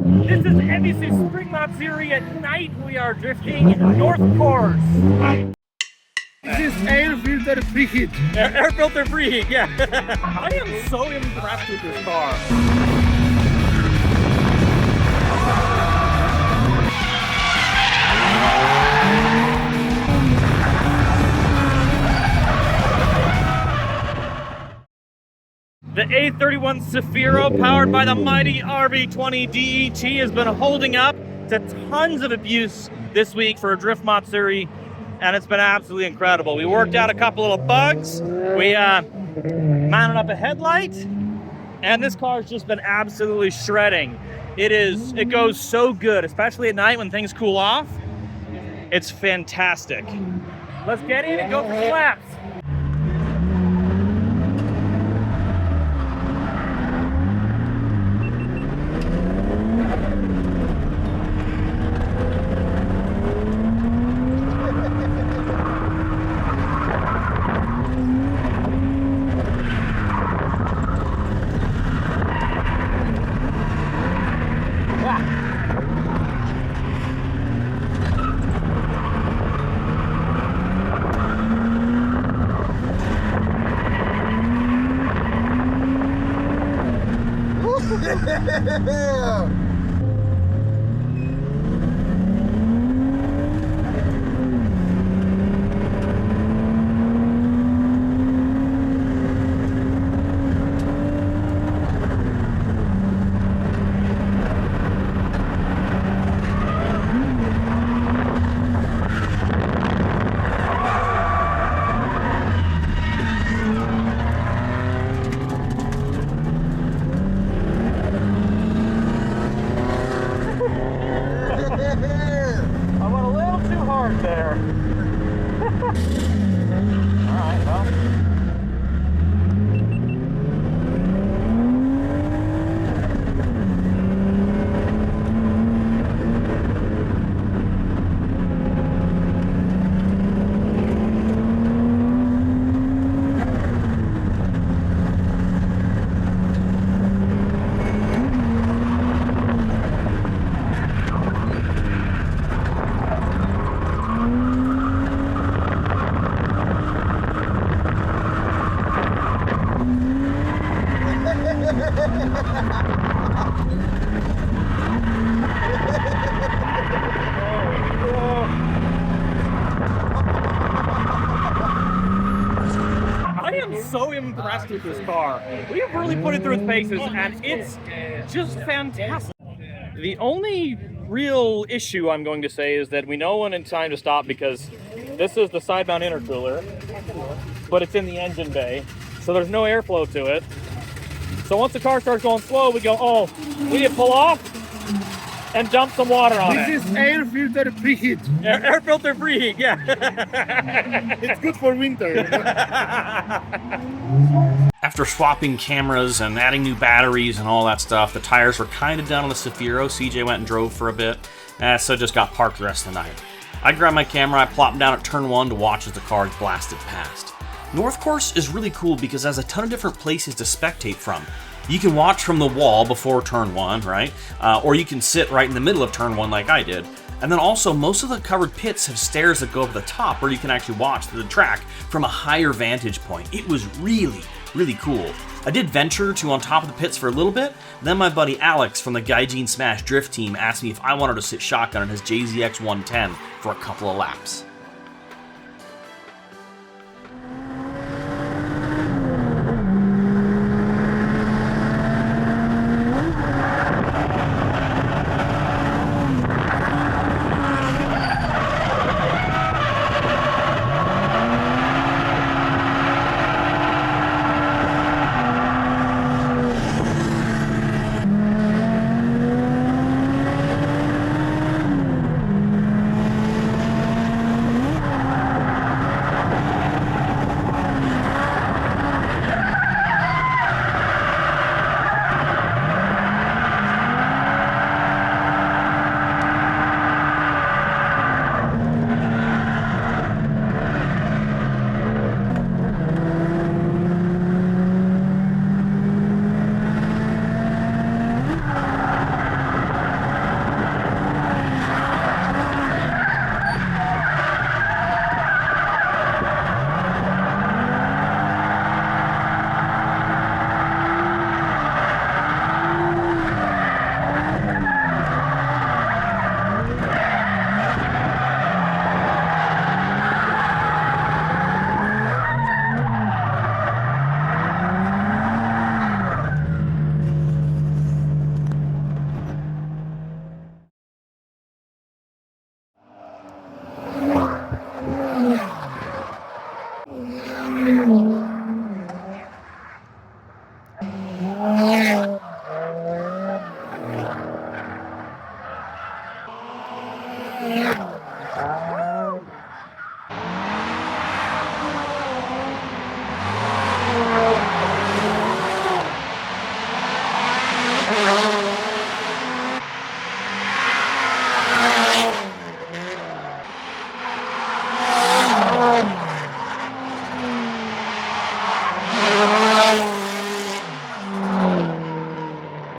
This is Ebisu Spring Matsuri. At night we are drifting North Course. This is air filter preheat. Air filter preheat, yeah. I am so impressed with this car. The A31 Safiro, powered by the mighty RB20 DET, has been holding up to tons of abuse this week for a Drift Matsuri, and it's been absolutely incredible. We worked out a couple little bugs. We mounted up a headlight, and this car's just been absolutely shredding. It goes so good, especially at night when things cool off. It's fantastic. Let's get in and go for some laps. I went a little too hard there. All right, well. I am so impressed with this car. We have really put it through its paces, and it's just fantastic. The only real issue I'm going to say is that we know when it's time to stop, because this is the side-mount intercooler, but it's in the engine bay, so there's no airflow to it. So once the car starts going slow, we go, oh, we need to pull off and dump some water on it. This is air filter preheat. Air filter preheat, yeah. It's good for winter. After swapping cameras and adding new batteries and all that stuff, the tires were kind of done on the Safiro. CJ went and drove for a bit, so just got parked the rest of the night. I grabbed my camera, I plopped down at turn 1 to watch as the car blasted past. North Course is really cool because it has a ton of different places to spectate from. You can watch from the wall before turn 1, right? Or you can sit right in the middle of turn 1 like I did. And then also, most of the covered pits have stairs that go up the top where you can actually watch the track from a higher vantage point. It was really, really cool. I did venture to on top of the pits for a little bit, then my buddy Alex from the Gaijin Smash Drift team asked me if I wanted to sit shotgun in his JZX 110 for a couple of laps.